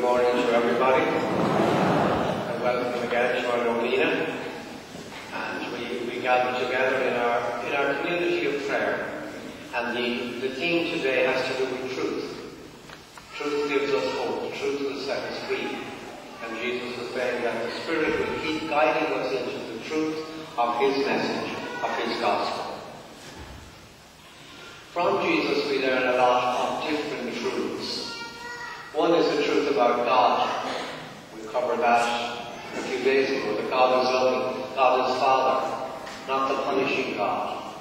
good morning to everybody, and welcome again to our Novena. And we gather together in our community of prayer. And the theme today has to do with truth. Truth gives us hope. Truth will set us free. And Jesus was saying that the Spirit will keep guiding us into the truth of His message, of His gospel. From Jesus we learn a lot of different truths. One is the truth about God. We covered that a few days ago, that God is loving, God is Father, not the punishing God.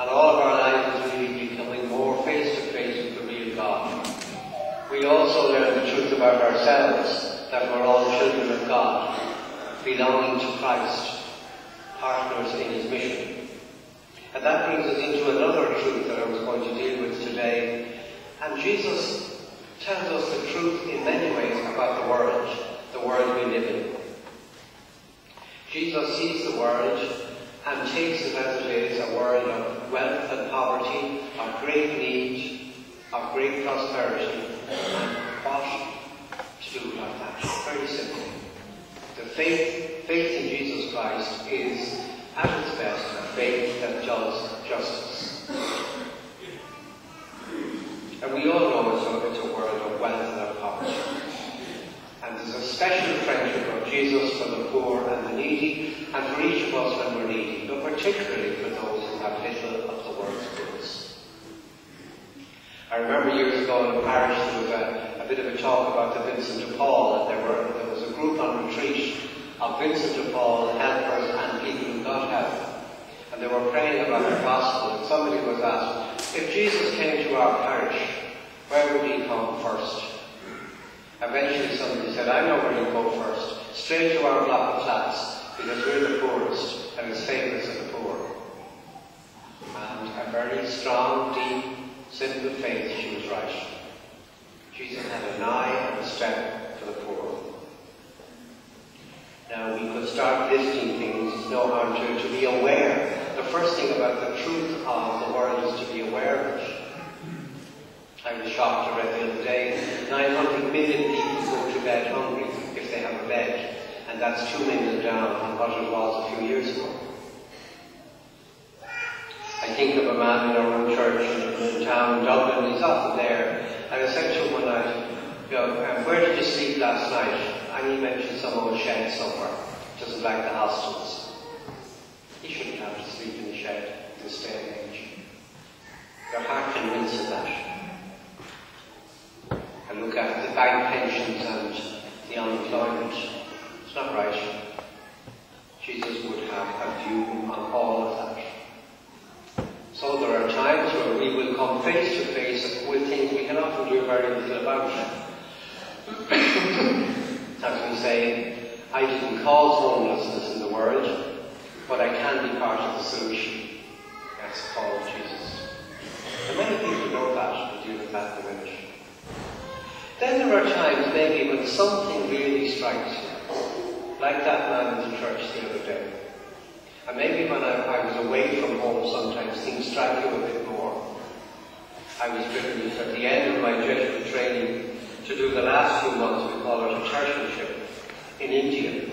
And all of our lives is really becoming more face to face with the real God. We also learn the truth about ourselves, that we're all children of God, belonging to Christ, partners in His mission. And that brings us into another truth that I was going to deal with today. And Jesus tells us the truth in many ways about the world we live in. Jesus sees the world and takes it as it is, a world of wealth and poverty, of great need, of great prosperity, and what to do about that. Very simple. The faith in Jesus Christ is, at its best, a faith that does justice. And we all know it's a world of wealth and of poverty. And there's a special friendship of Jesus for the poor and the needy, and for each of us when we're needy, but particularly for those who have little of the world's goods. I remember years ago in a parish there was a bit of a talk about the Vincent de Paul, and there was a group on retreat of Vincent de Paul helpers and people who got help. And they were praying about the gospel, and somebody was asked, if Jesus came to our parish, where would He come first? Eventually somebody said, I know where He'll go first, straight to our block of flats, because we're the poorest, and His favourites are the poor. And a very strong, deep, simple faith, she was right. Jesus had an eye and a strength for the poor. Now we could start listing things, no harm to be aware. The first thing about the truth of the world is to be aware of it. I was shocked, I read the other day, 900 million people go to bed hungry if they have a bed, and that's 2 million down from what it was a few years ago. I think of a man in our own church in town in Dublin, he's often there, and I said to him one night, where did you sleep last night? And he mentioned some old shed somewhere. Doesn't like the hostels. He shouldn't have to sleep in the shed in this day and age. Your heart can wince at that. And look at the bank pensions and the unemployment. It's not right. Jesus would have a view on all of that. So there are times where we will come face to face with things we can often do very little about. As we say, I didn't cause homelessness in the world, but I can be part of the solution. That's the call of Jesus. And many people know that, we'll deal with that in a minute. Then there are times maybe when something really strikes you, like that man in the church the other day. And maybe when I was away from home, sometimes things strike you a bit more. I was privileged at the end of my Jesuit training to do the last few months, we call it a tertianship, in India,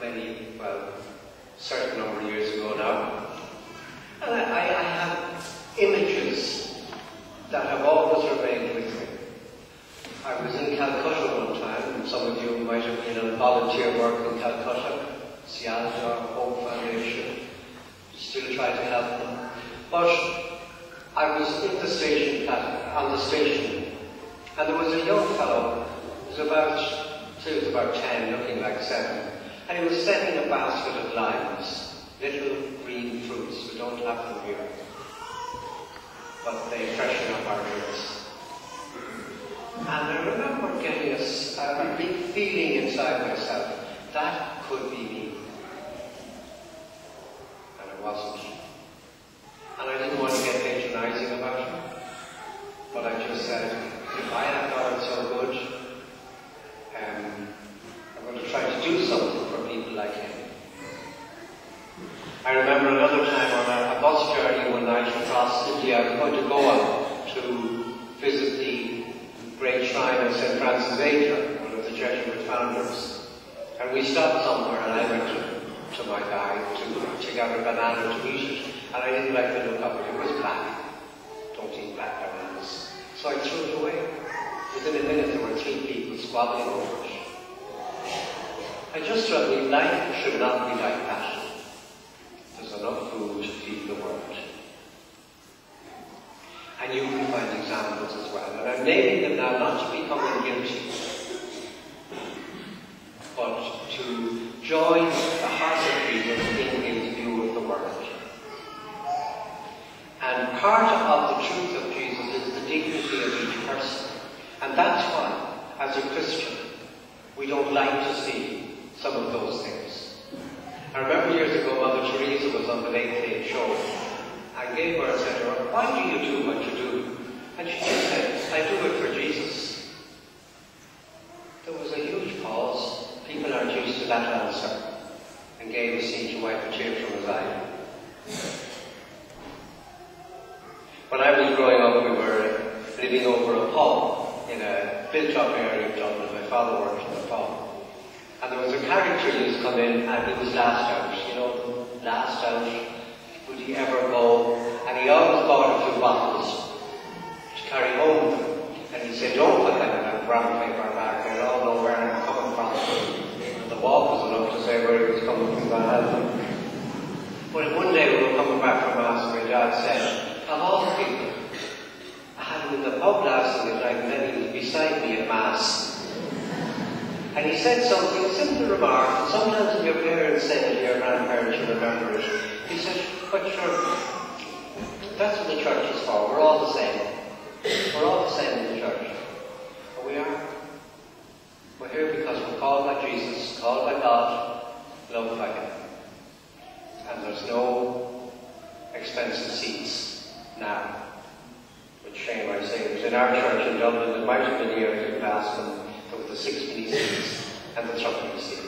a certain number of years ago now. And I have images that have always remained with me. I was in Calcutta one time, and some of you might have been on volunteer work in Calcutta, Seattle, Hope Foundation, still try to help them. But I was in the station, on the station, and there was a young fellow, he was about 10, looking like 7, and he was setting a basket of limes, little green fruits. We don't have them here, but they freshen up our ears. And I remember getting a big feeling inside myself, that could be me. And it wasn't. And I didn't want to get patronizing about it, but I just said, if I have God so good, I'm going to try to do something for people like him. I remember another time on a bus journey one night across India, I was going to Goa to visit the great shrine of St. Francis Xavier, one of the Jesuit founders. And we stopped somewhere and I went to my bag to get a banana to eat it. And I didn't like the look of it. It was black. Don't eat black bananas. So I threw it away. Within a minute there were 3 people squabbling over it. I just felt life should not be like that. There's enough food to feed the world. And you can find examples as well. And I'm naming them now not to become guilty, but to join the heart of Jesus in his view of the world. And part of the truth of Jesus is the dignity of each person. And that's why, as a Christian, we don't like to see some of those things. I remember years ago, Mother Teresa was on the Late Late Show, and Gabriel said to her, "Why do you do what you do?" And she just said, "I do it for Jesus." There was a huge pause. People aren't used to that answer. And Gabriel seemed to wipe a tear from his eye. When I was growing up, we were living over a pub in a built-up area of Dublin. My father worked in the pub. And there was a character who used to come in and he was last out. You know, last out. Would he ever go? And he always bought a few bottles to carry home with him. And he said, "Don't put them in a brown paper bag. They'll all know where I'm coming from." And the walk was enough to say where he was coming from. But one day we were coming back from Mass and my dad said, "Of all the people, I had him in the pub last night and then he was beside me at Mass." And he said something, a simple remark, and sometimes when your parents say it to your grandparents, you remember it. He said, "But sure, that's what the church is for. We're all the same. We're all the same in the church." But we are. We're here because we're called by Jesus, called by God, loved by him. And there's no expensive seats now. With shame I say, it was in our church in Dublin, it might have been the year I didn't ask them, there were the 6 seats and the 30 seats.